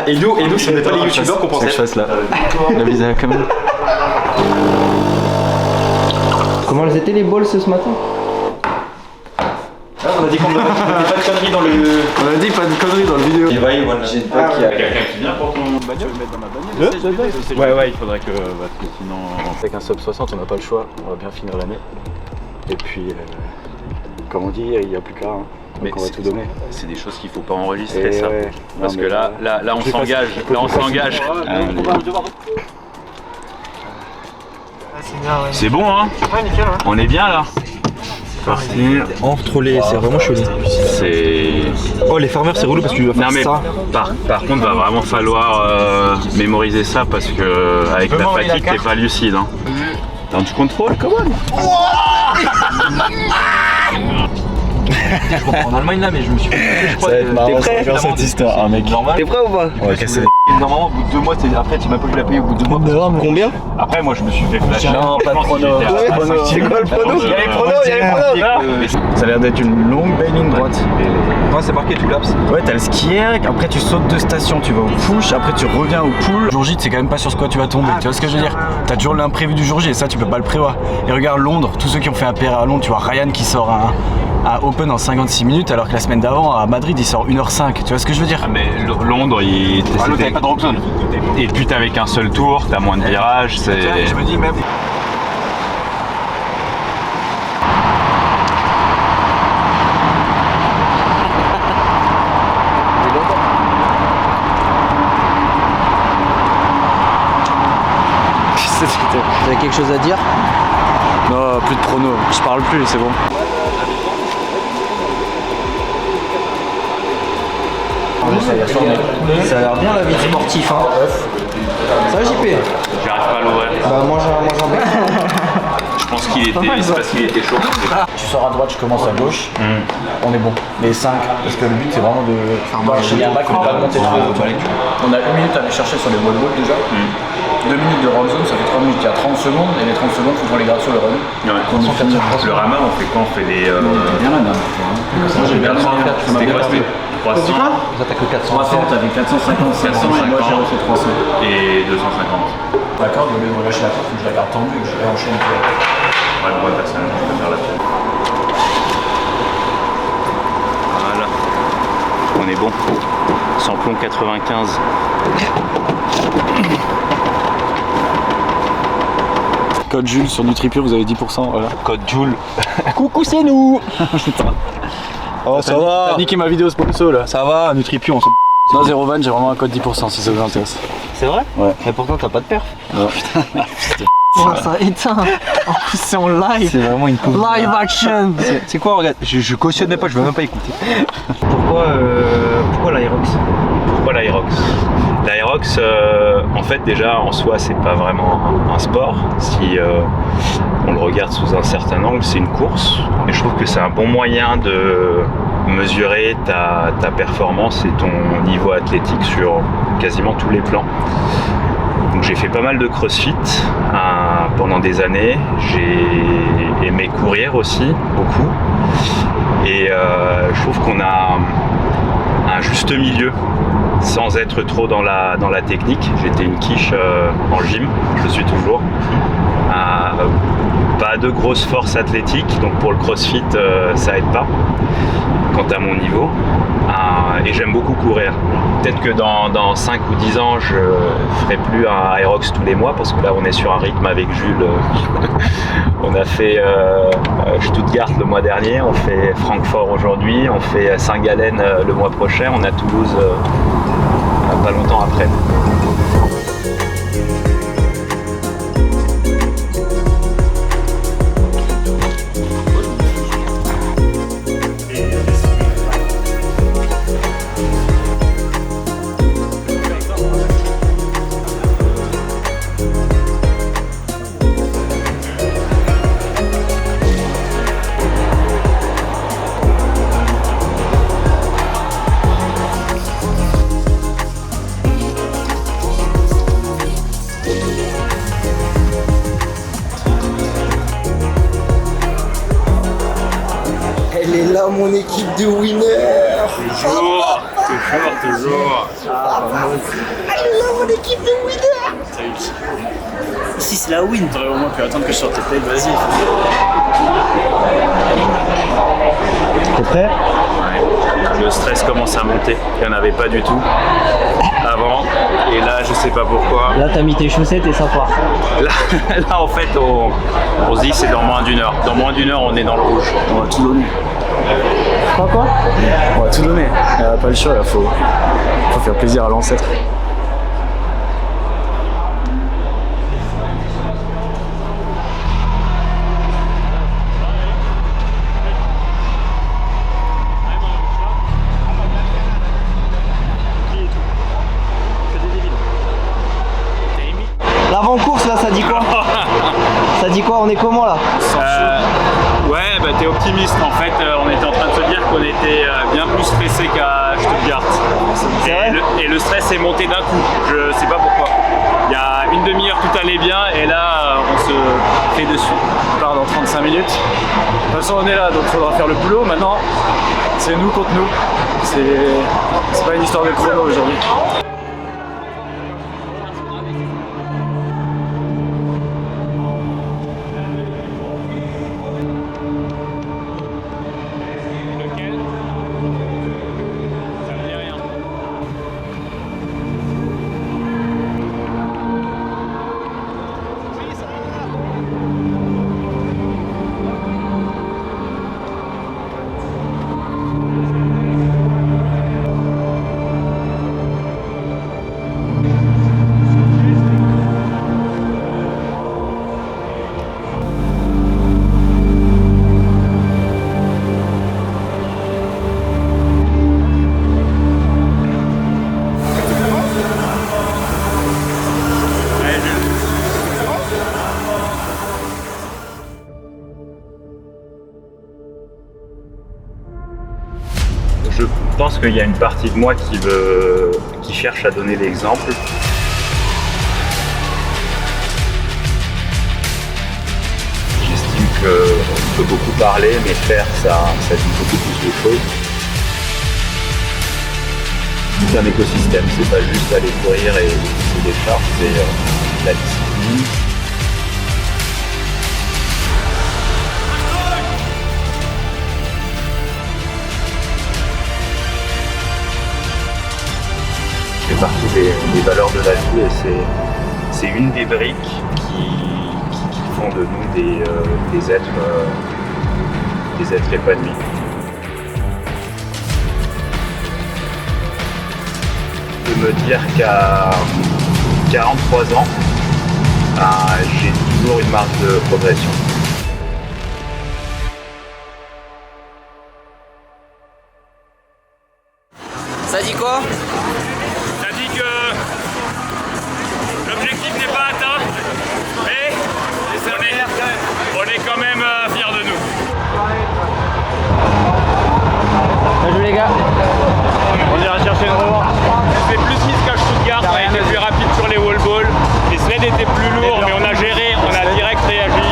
Et nous, si on n'est pas les youtubeurs qu'on pensait que je fasse là. La visée à la caméra. Comment elles étaient les balls ce matin? On a dit qu'on ne mettait pas de conneries dans le... On a dit pas de conneries dans le vidéo. Et ouais, voilà. J'ai pas qu'il y a quelqu'un qui vient pour ton bagnole, tu veux le mettre dans ma bagnole. Ouais, il faudrait que... parce que sinon... Avec un sub 60, on n'a pas le choix. On va bien finir l'année. Et puis... comme on dit, il n'y a plus qu'à... Hein. Mais on va tout donner. C'est des choses qu'il ne faut pas enregistrer, et ça. Ouais. Parce que là, on s'engage. Là, on s'engage. C'est bon, hein? Ouais, nickel, ouais. On est bien, là. Partir. Entre les, c'est vraiment chouette. C'est... Oh, les farmers, c'est relou parce que tu vas faire ça. Par contre, va vraiment falloir mémoriser ça parce que avec la fatigue, t'es pas lucide. Hein. Dans du contrôle, comment? Je comprends en Allemagne là, mais je me suis fait. Ça va être marrant, c'est genre cette histoire, mec. T'es prêt ou pas? Ouais, casser. Normalement, au bout de 2 mois, après, tu m'as pas vu la payer au bout de 2 mois. Combien? Après, moi, je me suis fait flasher. Non, pas de prono. C'est quoi le prono? Il y a les pronos, Ça a l'air d'être une longue belle ligne droite. Ouais, c'est marqué tout laps. Ouais, t'as le skier, après tu sautes de station, tu vas au push, après tu reviens au pull. Jour J, tu sais quand même pas sur ce quoi tu vas tomber, tu vois ce que je veux dire? T'as toujours l'imprévu du jour J et ça, tu peux pas le prévoir. Et regarde Londres, tous ceux qui ont fait un PR à Londres, tu vois Ryan qui sort à Open en 56 minutes alors que la semaine d'avant à Madrid il sort 1h05, tu vois ce que je veux dire? Ah mais Londres t'avais pas de drop zone. Et puis t'avais qu'un seul tour, t'as moins de virages, c'est... Je me dis même... Vous avez quelque chose à dire? Non, plus de prono, je parle plus, c'est bon. Ça a l'air bien la vie de sportif, hein. Ça va, JP? J'arrive pas à l'ouvrir. Bah moi j'en mets. Je pense qu'il était... c'est parce qu'il était chaud. Tu sors à droite, je commence à gauche, on est bon. Les 5, parce que le but c'est vraiment de... Il y a un bac, on va pas monter trop. On a 1 minute à aller chercher sur les wall balls déjà. 2 minutes de roll zone, ça fait 3 minutes, il y a 30 secondes, et les 30 secondes, il faut les garder sur le run. Ouais. Le rama, on fait quoi? On fait des... bien là, moi j'ai bien 304, c'était quoi? C'était 300. Vous attaquez 400. 300, t'avais 450, 500, et moi j'ai refait 300. Et 250. D'accord, au lieu de relâcher la corde, faut que je la garde tendue et que je réenchaîne. Ouais, moi personnellement, je préfère la tienne. Voilà. On est bon. Samplon 95. Code Jules sur NutriPure, vous avez 10%, voilà. Code Joule. Coucou, c'est nous. Oh, ça va. T'as niqué ma vidéo sponsor là. Ça va, NutriPure, on s'en... Non, 0 van, j'ai vraiment un code 10% si ça vous intéresse. C'est vrai? Ouais. Mais pourtant t'as pas de perf. Non. Oh, ça éteint. En plus c'est en live. C'est vraiment une pauvre. Live action. C'est quoi, regarde, je cautionne pas, je veux même pas écouter. Pourquoi l'Aerox? Pourquoi l'Aerox? L'Aerox, en fait déjà en soi c'est pas vraiment un sport. Si on le regarde sous un certain angle, c'est une course. Et je trouve que c'est un bon moyen de mesurer ta performance et ton niveau athlétique sur quasiment tous les plans. Donc j'ai fait pas mal de crossfit pendant des années, j'ai aimé courir aussi, beaucoup. Et je trouve qu'on a un juste milieu, sans être trop dans la technique. J'étais une quiche en gym, je le suis toujours. Pas de grosse force athlétique, donc pour le crossfit ça aide pas quant à mon niveau. Et j'aime beaucoup courir. Peut-être que dans 5 ou 10 ans je ferai plus un Aerox tous les mois parce que là on est sur un rythme avec Jules. On a fait Stuttgart le mois dernier, on fait Francfort aujourd'hui, on fait Saint-Gallen le mois prochain, on a Toulouse pas longtemps après. Elle est là, mon équipe de winners. Toujours. Toujours. Mon équipe de winner. Ici c'est la win. T'aurais au moins pu attendre que je sorte tes plays, vas-y. T'es prêt? Le stress commence à monter. Il n'y en avait pas du tout avant. Et là, je sais pas pourquoi. Là t'as mis tes chaussettes et ça part. Là en fait, on se dit que c'est dans moins d'une heure. Dans moins d'une heure, on est dans le rouge. On va tout donner. Quoi? On va tout donner. Il n'y a pas le choix, il faut faire plaisir à l'ancêtre. L'avant-course là, ça dit quoi? Ça dit quoi? On est comment là? Ouais, bah t'es optimiste en fait. On était en train de se dire qu'on était bien plus stressé qu'à Stuttgart. Et le stress est monté d'un coup. Je sais pas pourquoi. Il y a une demi-heure tout allait bien et là on se fait dessus. On part dans 35 minutes. De toute façon on est là, donc il faudra faire le boulot. Maintenant, c'est nous contre nous. C'est pas une histoire de chrono aujourd'hui. Je pense qu'il y a une partie de moi qui cherche à donner l'exemple. J'estime qu'on peut beaucoup parler, mais faire, ça dit beaucoup plus de choses. C'est un écosystème, c'est pas juste aller courir et pousser des charges, c'est la discipline. C'est partie des valeurs de la vie et c'est une des briques qui font de nous des êtres épanouis. De me dire qu'à 43 ans, j'ai toujours une marge de progression. Ça dit quoi? Ça dit que l'objectif n'est pas atteint, mais on est quand même fiers de nous. Bien joué les gars. On ira chercher une revanche. On fait plus vite qu'à Stuttgart, on a été plus rapide sur les wall balls. Les sleds étaient plus lourds, mais on a géré, on a direct réagi.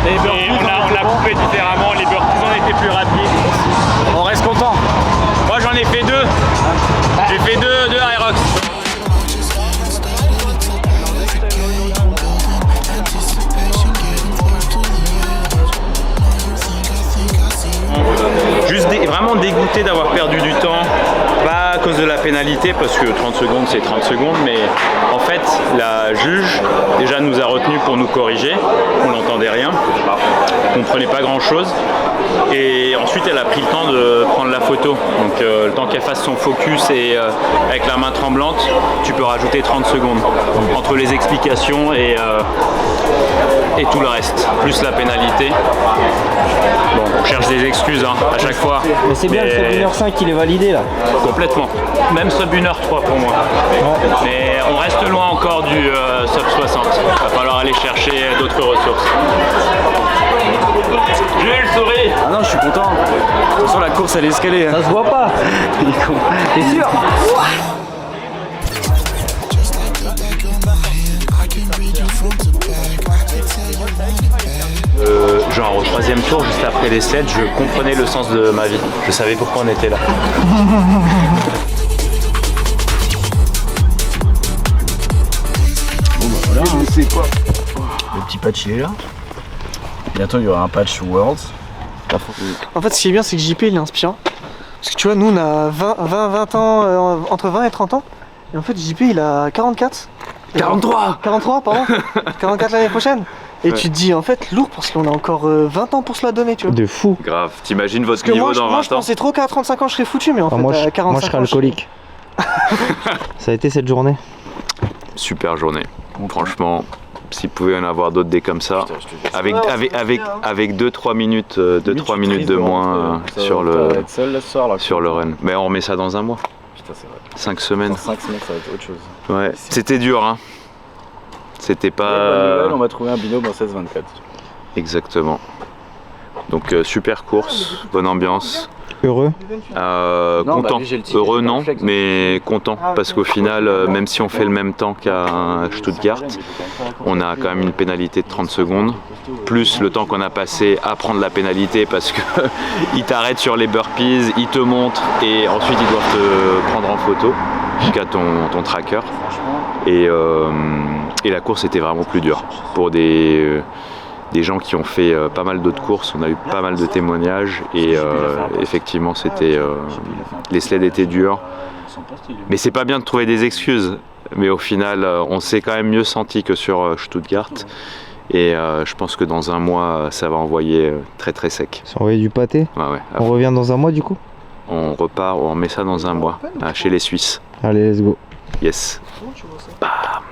Et on a coupé différemment, les burpees ont été plus rapides. On reste content. Moi j'en ai fait deux. J'ai fait deux Aerox. Juste vraiment dégoûté d'avoir perdu du temps, pas à cause de la pénalité, parce que 30 secondes c'est 30 secondes, mais en fait la juge déjà nous a retenus pour nous corriger, on n'entendait rien, on comprenait pas grand chose, et ensuite elle a pris le temps de prendre la photo, donc le temps qu'elle fasse son focus et avec la main tremblante, tu peux rajouter 30 secondes entre les explications et tout le reste, plus la pénalité. Bon, on cherche des excuses à chaque fois. Mais c'est bien le sub 1h5 il est validé là. Complètement. Même sub 1h3 pour moi. Ouais. Mais on reste loin encore du sub 60. Il va falloir aller chercher d'autres ressources. Jules, souris. Ah non, je suis content. De toute façon, la course elle est escalée. Ça se voit pas. T'es sûr? Genre au 3e tour, juste après les 7, je comprenais le sens de ma vie. Je savais pourquoi on était là. c'est quoi? Le petit patch il est là. Bientôt il y aura un patch Worlds. En fait, ce qui est bien, c'est que JP il est inspirant. Parce que tu vois, nous on a 20 ans, entre 20 et 30 ans. Et en fait, JP il a 44. 43. 43, pardon. 44 l'année prochaine. Et tu te dis, en fait, lourd parce qu'on a encore 20 ans pour se la donner, tu vois. De fou. Grave, t'imagines votre Parce que niveau moi, dans 20 ans? je pensais trop qu'à 35 ans je serais foutu, mais en fait, Moi, à 45 moi je serais ans, alcoolique. Ça a été cette journée. Super journée. Franchement, s'il pouvait y en avoir d'autres des comme ça, avec 2-3 minutes, 2-3 minutes de moins sur le run. Mais on remet ça dans un mois. Putain, c'est vrai. 5 semaines. Dans 5 semaines, ça va être autre chose. Ouais, c'était dur, hein. C'était Bonne pas. nouvelle, on va trouver un binôme en 16-24. Exactement. Donc super course, bonne ambiance. Heureux. Non, Content. bah, lui, j'ai le ticket, Heureux j'ai pas non, le flex. mais content parce qu'au final, même si on fait le même temps qu'à Stuttgart, on a quand même une pénalité de 30 secondes, plus le temps qu'on a passé à prendre la pénalité parce que ils t'arrêtent sur les burpees, ils te montrent et ensuite ils doivent te prendre en photo jusqu'à ton tracker. Et la course était vraiment plus dure pour des gens qui ont fait pas mal d'autres courses. On a eu pas mal de témoignages et effectivement c'était les sleds étaient durs, mais c'est pas bien de trouver des excuses, mais au final on s'est quand même mieux senti que sur Stuttgart et je pense que dans un mois ça va envoyer très très sec. Ça envoyé du pâté. Ouais, On revient dans un mois du coup. on repart, on met ça dans un mois chez les Suisses. Allez, let's go. Yes. Comment tu vois ça? Bam.